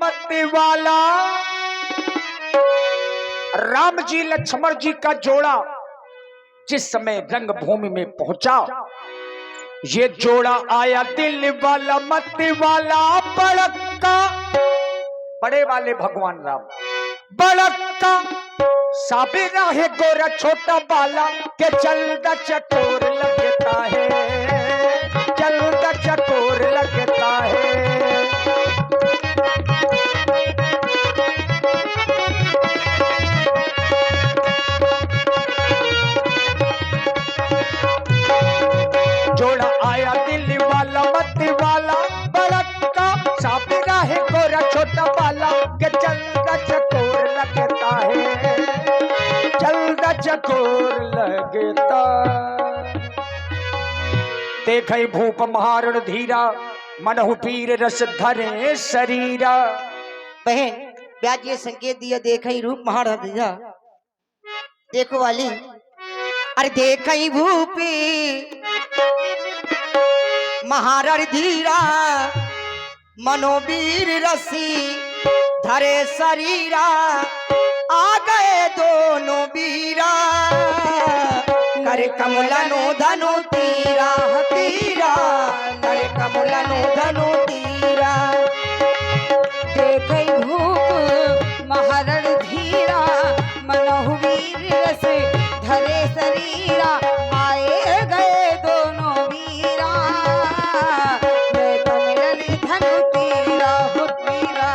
मत वाला। राम जी लक्ष्मण जी का जोड़ा जिस समय रंग भूमि में पहुंचा, ये जोड़ा आया दिल वाला मत वाला। बड़का बड़े वाले भगवान राम, बड़का साबिरा है गोरा छोटा बाला के चलदा चकोर लगता है, चलदा चकोर लगता है। जोड़ा आया दिल वाला मत वाला, बड़का साबिरा है गोरा छोटा बाला के चलदा चकोर लगता है, चलदा चकोर लगता। देखे भूप महारण धीरा, मनहु पीर रस धरे शरीरा। बहन ब्याज ये संकेत दिया, देखई रूप महारण धीरा। देखो वाली, अरे देखई भूपी महारण धीरा, मनोवीर रसी धरे शरीरा। आ गए दोनों वीरा, कर कमलनु धनु तीरा तीरा, कर कमलनु धनु तीरा। देखई भूप महारण धीरा, मनहु वीर रस धरे शरीरा। आए गए दोनों वीरा, जय कमलन धनु तीरा हो तीरा,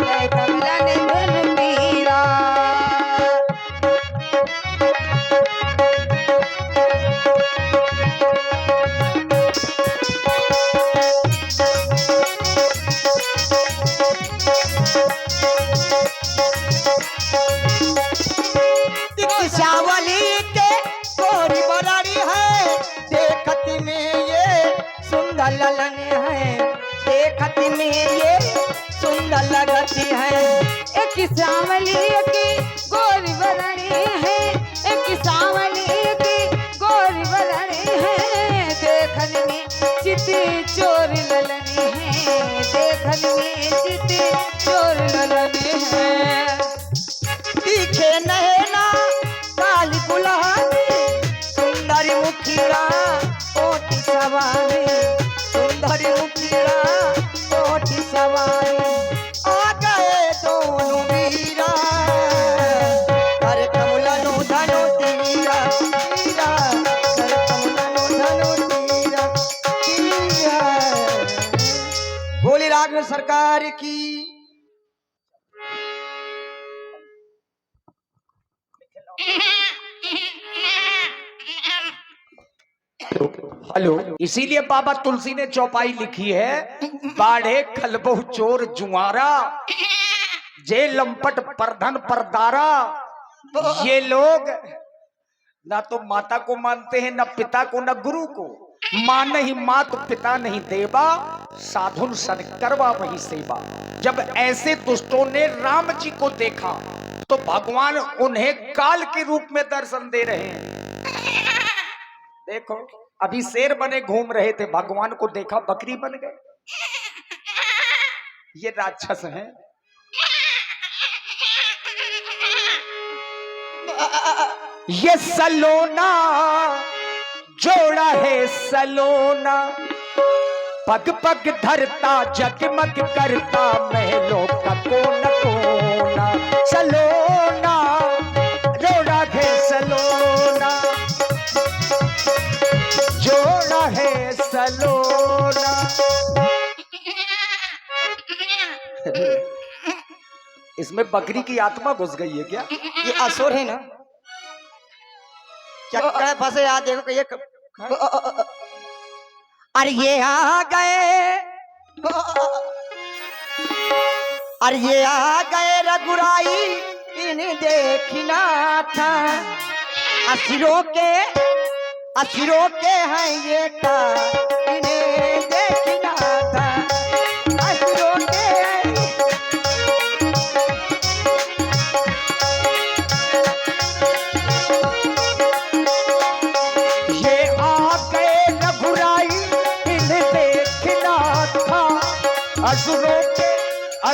जय कमलन धनु तीरा। सावली के गोरी बरारी है, देखत में ये सुंदर ललन है, देखत में ये सुंदर लगती है। एक सावली की गोरी बरनी है, एक सावली की गोरी बरनी है। देखन में चित चोर ललनी है, देखन में चित चोर ललनी है। तीखे नैना काली गुलाबी, सुंदर मुखिया कोटि सवारी, सुंदर मुखिया कोटि सवारी। आ गए दोनों वीरा, कर कमलनु धनु तीरा तीरा, कर कमलनु धनु तीरा तीरा। भोले राघव सरकार की। हेलो, इसीलिए बाबा तुलसी ने चौपाई लिखी है, बाढ़े खलबहु चोर जुआरा, जे लंपट परधन परदारा। ये लोग ना तो माता को मानते हैं, न पिता को, न गुरु को। मां नहीं मात पिता नहीं देवा, साधुन सन करवा वही सेवा। जब ऐसे दुष्टों ने राम जी को देखा तो भगवान उन्हें काल के रूप में दर्शन दे रहे हैं। देखो, अभी शेर बने घूम रहे थे, भगवान को देखा बकरी बन गए। ये राक्षस हैं। ये सलोना जोड़ा है सलोना, पग पग धरता जगमग करता महलों का कोना कोना। सलोना जोड़ा है सलोना, जोड़ा है सलोना। इसमें बकरी की आत्मा घुस गई है क्या? ये असुर है ना, चक्कर फंसे। याद देखो ये अरे ये आ गए, अरे ये आ गए रघुराई, इन्हें देखना था। असुरों के हैं ये का, इन्हें देखना था। असुरों के हैं। ये आ गए रघुराई, इन्हें देखना था। असुरों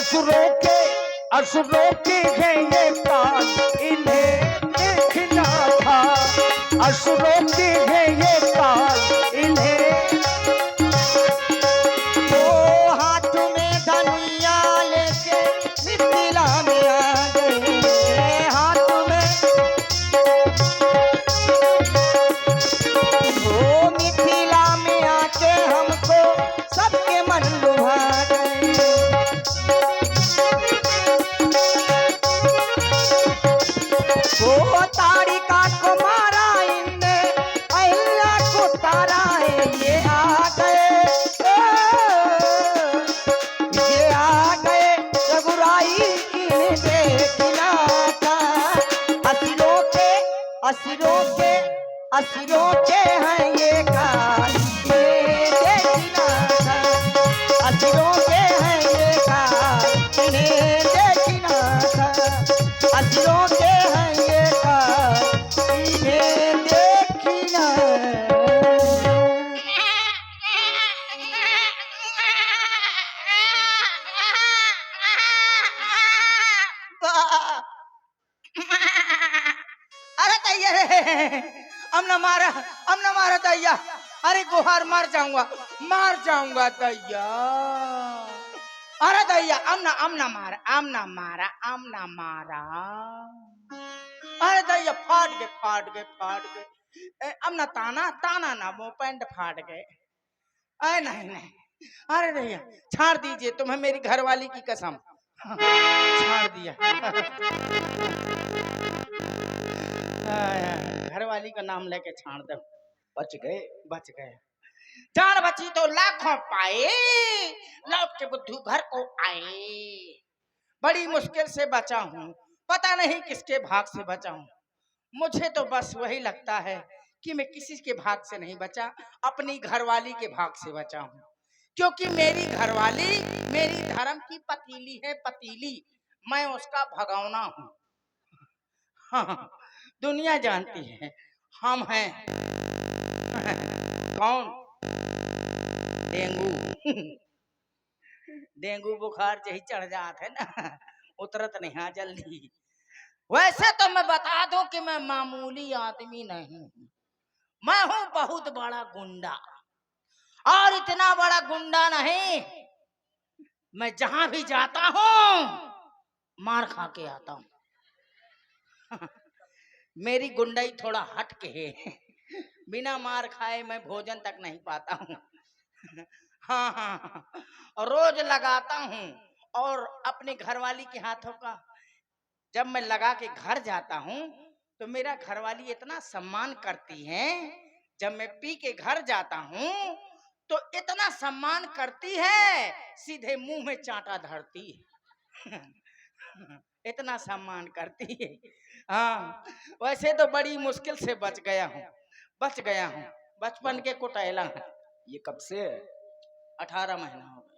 असुरों के हैं ये काल, इन्हें देखना था। असुरों के हैं ये काल, इन्हें वो हाथ में धनुया लेके मिथिला में आ गए, हाथ में वो मिथिला में आके हमको सबके मन लुभा गए। वो तारिका को मारा इनने, अहिल्या को तारा है, ये आ गए, ये आ गए रघुराई इन्हें देखना था। असुरों के हैं ये काल, ये देखना था। असुरों के हैं ये काल, इन्हें देखना था। असुरों के हैं ये काल, इन्हें देखना। अरे दैया रे, अब न मारा दैया। अरे गुहार मार जाऊंगा दैया। अरे दैया अब न मारा। अरे दैया फाट गए। अब न ताना ना वो पैंट फाट गए। अरे नहीं। अरे दैया छाड़ दीजिए, तुम्हें मेरी घरवाली की कसम। छाड़ दिया। घरवाली का नाम लेके छाड़ दो। बच गए। जान बची तो लाखों पाए, लौट के बुद्धू घर को आए। बड़ी मुश्किल से बचा हूँ, पता नहीं किसके भाग से बचा हूँ। मुझे तो बस वही लगता है कि मैं किसी के भाग से नहीं बचा, अपनी घरवाली के भाग से बचा हूँ। क्योंकि मेरी घरवाली मेरी धर्म की पतीली है, पतीली। मैं उसका भगवना हूँ। हाँ, दुनिया जानती है हम हैं कौन? डेंगू बुखार यही चढ़ जाते है ना, उतरत नहीं हाँ जल्दी। वैसे तो मैं बता दूं कि मैं मामूली आदमी नहीं हूँ, मैं हूँ बहुत बड़ा गुंडा। और इतना बड़ा गुंडा नहीं, मैं जहां भी जाता हूँ मार खा के आता हूँ। मेरी गुंडाई थोड़ा हट के है, बिना मार खाए मैं भोजन तक नहीं पाता हूँ। हाँ, रोज लगाता हूँ। और अपने घरवाली के हाथों का जब मैं लगा के घर जाता हूँ तो मेरा घरवाली इतना सम्मान करती है। जब मैं पी के घर जाता हूँ तो इतना सम्मान करती है, सीधे मुंह में चांटा धरती है। इतना सम्मान करती है। हाँ, वैसे तो बड़ी मुश्किल से बच गया हूँ। बचपन के कुटैला है। ये कब से है? 18 महीना हो गए।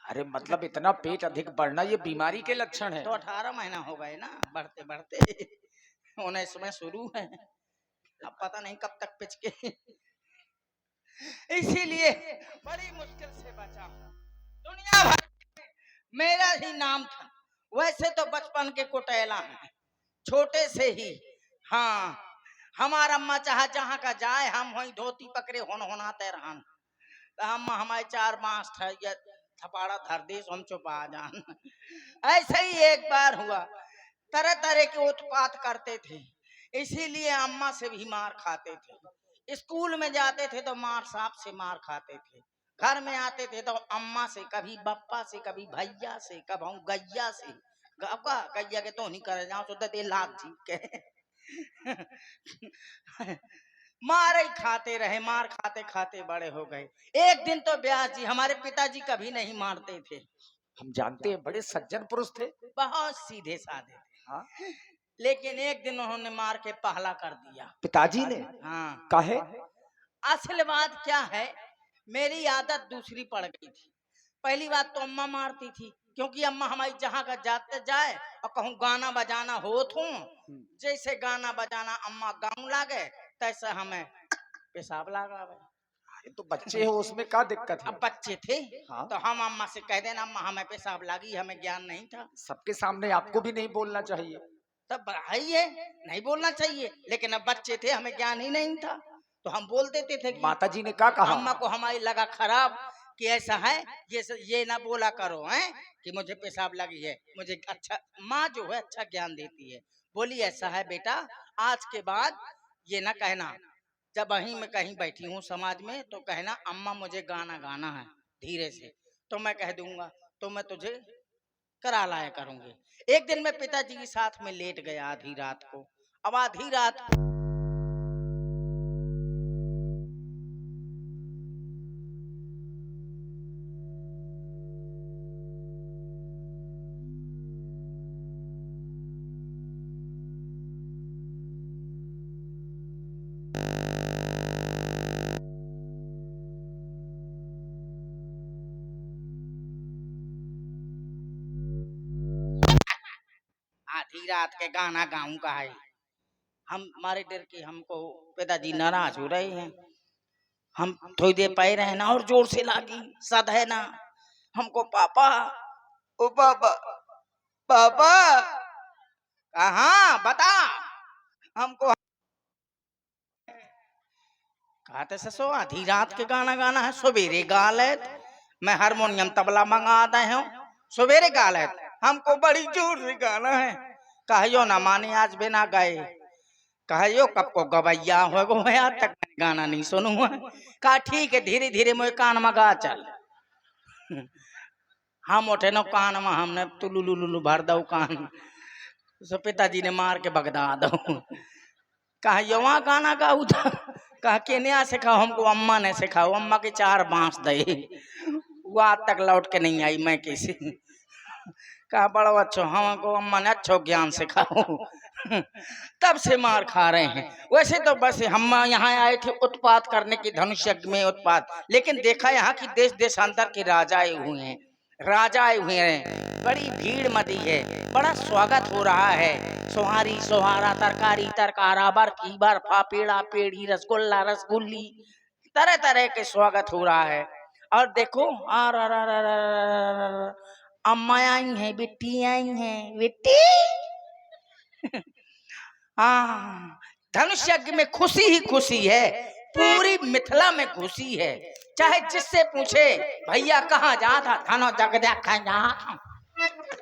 अरे मतलब इतना पेट अधिक बढ़ना ये बीमारी के लक्षण है? तो 18 महीना हो गए ना, बढ़ते बढ़ते 19 में शुरू है, अब पता नहीं कब तक पिचके। इसीलिए बड़ी मुश्किल से बचा हूँ। दुनिया भर मेरा ही नाम था। वैसे तो बचपन के कुटैला है, छोटे से ही। हाँ, हमारा अम्मा चाह जहाँ का जाए, हम वही धोती पकड़े होनाते रहन। हम हमारे 4 मास थपाड़ा धर दे हम चुपा जान। ऐसे ही एक बार हुआ, तरह तरह के उत्पात करते थे, इसीलिए अम्मा से भी मार खाते थे। स्कूल में जाते थे तो मार साहब से मार खाते थे। घर में आते थे तो अम्मा से, कभी बप्पा से, कभी भैया से, कभी गैया से। गैया के तो नहीं करे जाओ तो दे लाख जी के। मार ही खाते रहे, मार खाते खाते बड़े हो गए। एक दिन तो ब्यास जी, हमारे पिताजी कभी नहीं मारते थे। हम जानते हैं बड़े सज्जन पुरुष थे, बहुत सीधे साधे थे। हाँ? लेकिन एक दिन उन्होंने मार के पहला कर दिया। पिताजी ने? हाँ। काहे? असल बात क्या है, मेरी आदत दूसरी पड़ गई थी। पहली बात तो अम्मा मारती थी, क्योंकि अम्मा हमारी जहाँ का जाते जाए और कहूँ गाना बजाना हो तो जैसे गाना बजाना अम्मा गाँव लागे, तैसे हमें पेशाब लगा। ये तो बच्चे हो, उसमें क्या दिक्कत है? अब बच्चे थे हाँ। तो हम अम्मा से कह देना अम्मा हमें पेशाब लगी, हमें ज्ञान नहीं था। सबके सामने आपको भी नहीं बोलना चाहिए। तब है ये नहीं बोलना चाहिए, लेकिन अब बच्चे थे हमें ज्ञान ही नहीं था तो हम बोल देते थे कि माता जी ने क्या कहा? अम्मा को हमारी लगा खराब कि ऐसा है, ये ना बोला करो हैं कि मुझे पेशाब लगी है। मुझे अच्छा माँ जो है अच्छा ज्ञान देती है। बोली ऐसा है बेटा, आज के बाद ये ना कहना, जब वहीं मैं कहीं बैठी हूँ समाज में तो कहना अम्मा मुझे गाना गाना है धीरे से, तो मैं कह दूंगा तो मैं तुझे करा लाया करूंगी। एक दिन मैं पिताजी के साथ में लेट गया आधी रात को। अब आधी रात आधी रात के गाना गाऊं का है, हम हमारे डर के हमको पिताजी नाराज हो रहे हैं। हम थोड़ी देर पै रहे ना और जोर से लागी सद है ना हमको, पापा ओ पापा पापा कहाँ बता हमको। कहते ससो आधी रात के गाना गाना है, सवेरे गा ले, मैं हारमोनियम तबला मंगा दे हूँ, सवेरे गा ले, हमको बड़ी जोर से गाना है। कहियो ना माने आज बिना गए, कहियो कब को गवैया हो गो है, आज तक गाना नहीं सुनू है। कहा ठीक है धीरे धीरे मुझे कान में गा चल। हम उठे नो कान में, हमने तुलुलुलु भर दो कान, सो पिताजी ने मार के बगदा दो। कहा यो वहाँ गाना गाऊ था, कहा के नया सिखाओ हमको, अम्मा ने सिखाओ, अम्मा के 4 बांस दे, वो आज तक लौट के नहीं आई, मैं कैसे। कहा बड़ा अच्छा हमको अम्मा ने अच्छो ज्ञान सिखाओ। तब से मार खा रहे हैं। वैसे तो बस हम यहाँ आए थे उत्पात करने की, धनुष यज्ञ में उत्पात, लेकिन देखा यहाँ की देश देशांतर के राजा आए हुए हैं, राजा आए हुए हैं, बड़ी भीड़ मची है, बड़ा स्वागत हो रहा है। सोहारी सोहारा तरकारी तरकारा बर्फी बर्फा पेड़ा पेड़ी रसगुल्ला रसगुल्ली तरह तरह के स्वागत हो रहा है। और देखो अम्मा आई है, बिट्टी आई है, बिट्टी। हाँ धनुष यज्ञ में खुशी ही खुशी है, पूरी मिथिला में खुशी है। चाहे जिससे पूछे भैया कहाँ जा था, धनो जग देखा जा,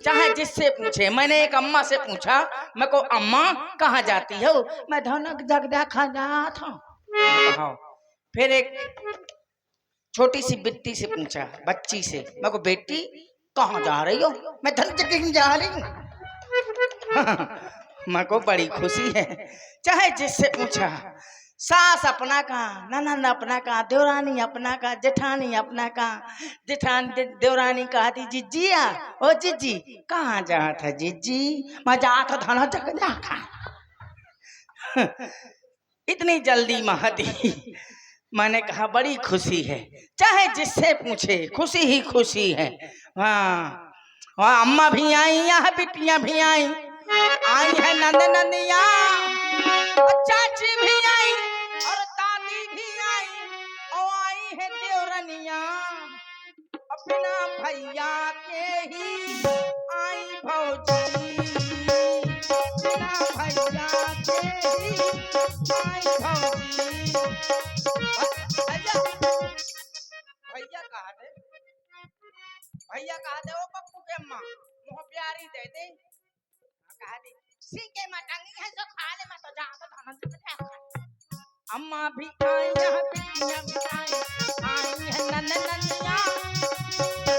चाहे जिससे पूछे। मैंने एक अम्मा से पूछा, मैं को अम्मा कहाँ जाती हो, मैं धनक जग देखा जा था। फिर एक छोटी सी बिट्टी से पूछा, बच्ची से, मैं को बेटी कहाँ जा रही हो, मैं धन जग जा रही हूँ। मैं को बड़ी खुशी है। चाहे जिससे पूछा, सास अपना कहाँ, ननद अपना कहाँ, देवरानी अपना कहाँ, जेठानी अपना कहाँ, जेठानी देवरानी कहती जिज्जिया ओ जिज्जी कहाँ जा था जिज्जी, मैं जा था धना जग देखा। इतनी जल्दी महती। मैंने कहा बड़ी खुशी है, चाहे जिससे पूछे खुशी ही खुशी है। हाँ वहाँ अम्मा भी आई, यहाँ बिटियां भी आई है, नंद नंदिया और चाची भी आई और दादी भी आई और आई है देवरनिया, अपना भैया के ही आई भौजी, अपना भैया के ही आई भौजी। भैया कहा दे, भैया कहा दे ओ पप्पू के अम्मा मुँह प्यारी दे दे, कहा दे सीके मटंगी है जो खा ले, मैं तो जा तो धन से अम्मा भी आई है, बिटियां भी आई है, नन्निया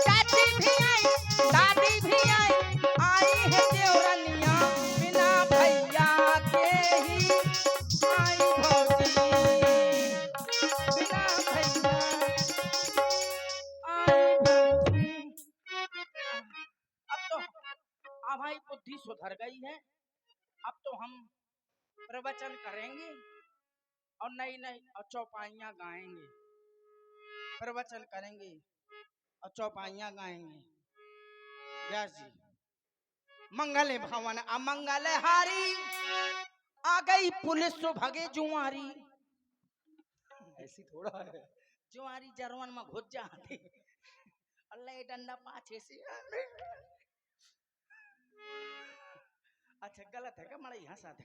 चाची भी आई, दादी भी आई है देवरनिया, बिना भैया के ही आई भौजी, बिना भैया आई भौजी। अब तो हमारी बुद्धि सुधर गई है, अब तो हम प्रवचन करेंगे और नई नई और चौपाइयाँ गाएंगे, प्रवचन करेंगे और चौपाइयाँ गाएंगे। व्यास जी मंगल भवन अमंगल हारी, आ गई पुलिस तो भगे जुआरी। ऐसी थोड़ा है, जुआरी जरवन में घुस जाते अल्लाह ये डंडा पाछे से अच्छा गलत है क्या मड़ा यहाँ साथ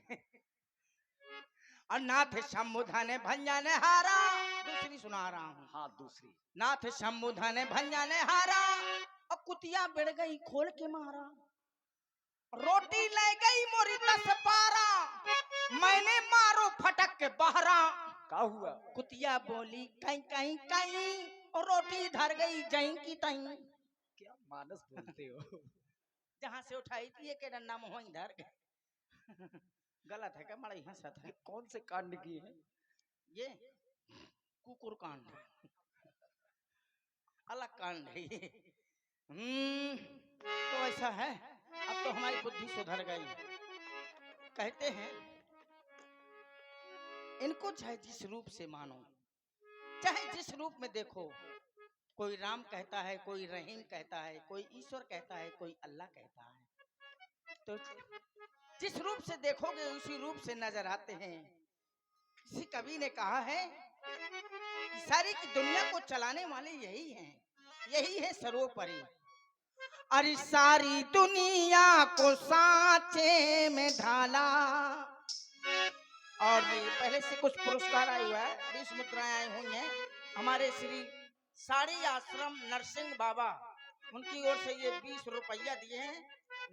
और नाथ शंभुधा ने भंजा ने हारा दूसरी सुना रहा हूँ हाँ दूसरी। नाथ शंभुधा ने भंजा ने हारा और कुतिया बिड़ गई खोल के मारा रोटी ले गई मोरी 10 पारा मैंने मारो फटक के बहरा क्या हुआ? कुतिया बोली कहीं कहीं कहीं और रोटी धर गई जहीं की तहीं। क्या मानस बोलते हो? जहां से उठाई थी के डंडा में वहीं धर गए गलत है क्या मड़ा यहाँ साथ है? कौन से कांड की है ये कुकुर कांड अलग कांड है ये। तो ऐसा है अब तो हमारी बुद्धि सुधर गई। कहते हैं इनको चाहे जिस रूप से मानो चाहे जिस रूप में देखो, कोई राम कहता है, कोई रहीम कहता है, कोई ईश्वर कहता है, कोई अल्लाह कहता है, तो जिस रूप से देखोगे उसी रूप से नजर आते हैं। किसी कवि ने कहा है कि सारी की दुनिया को चलाने वाले यही हैं, यही है सर्वोपरि। अरे सारी दुनिया को सांचे में ढाला। और ये पहले से कुछ पुरस्कार आए हुआ है, 20 मुद्राएं आई हुई हैं हमारे श्री साड़ी आश्रम नरसिंह बाबा, उनकी ओर से ये 20 रुपया दिए हैं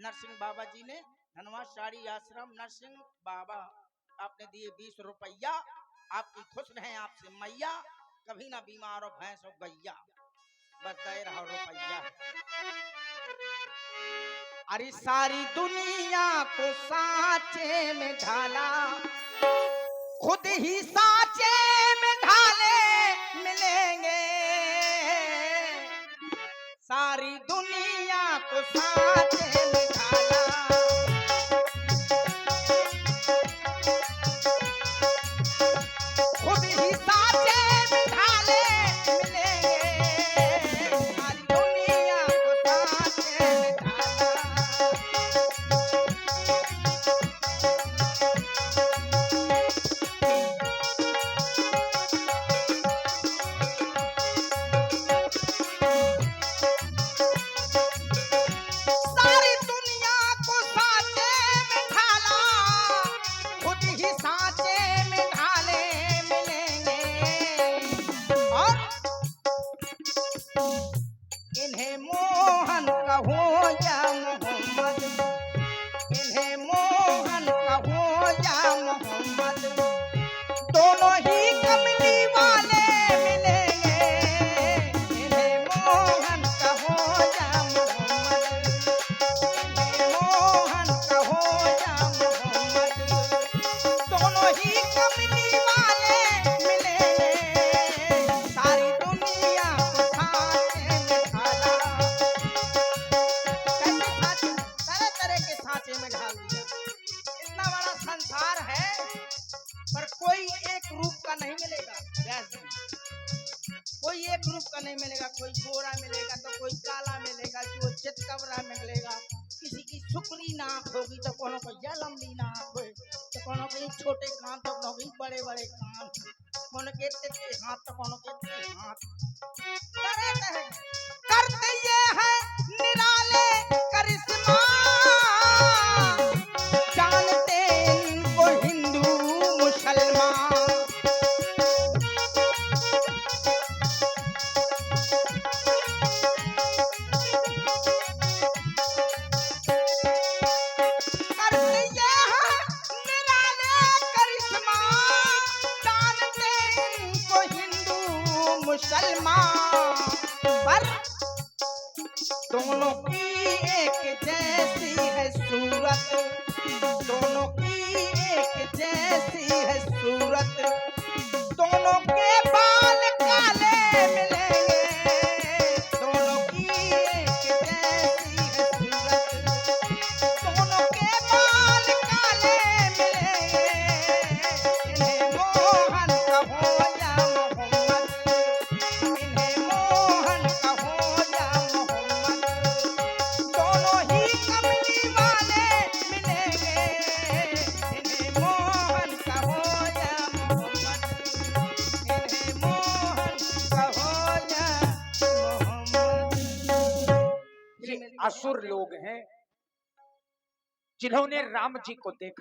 नरसिंह बाबा जी ने। धन्यवाद साड़ी आश्रम नरसिंह बाबा, आपने दिए 20 रुपया। आपकी खुश रहे आपसे मैया, कभी ना बीमार हो भैंस हो गैया, बस दे रहा रुपया। अरे सारी दुनिया को सांचे में ढाला, खुद ही सांचे में ढाले मिलेंगे। सारी दुनिया को सांचे में ढाला, खुद ही सांचे में ढाले मिलेंगे। सारी दुनिया को सांचे में ढाला। इन्हें मोहन कहो या मोहम्मद, इन्हें मोहन कहो या मोहम्मद, दोनों ही कमली वाले मिलेंगे। इन्हें मोहन कहो या मोहम्मद, इन्हें मोहन कहो या मोहम्मद, दोनों ही कमली वाले मिलेंगे। सारी दुनिया को सांचे में ढाला, कैसे सांचे, तरह तरह के सांचे में ढाल दिया। इतना बड़ा संसार है पर कोई एक रूप का नहीं मिलेगा। कोई एक रूप का नहीं मिलेगा, कोई गोरा मिलेगा तो कोई काला मिलेगा, कोई चितकबरा मिलेगा, किसी की सुकरी नाक होगी तो कोनो को या लंबी नाक हो, तो कोनो के छोटे कान तो कोनो के बड़े बड़े कान, कोनो के तित्ते हाथ तो कोनो के तित्ते हाथ। करते ये है निराले करिश्मा, जानते इनको हिंदू मुसलमान। करते ये है निराले करिश्मा, जानते इनको हिंदू मुसलमान। पर दोनों की असुर लोग हैं जिन्होंने राम जी को देखा।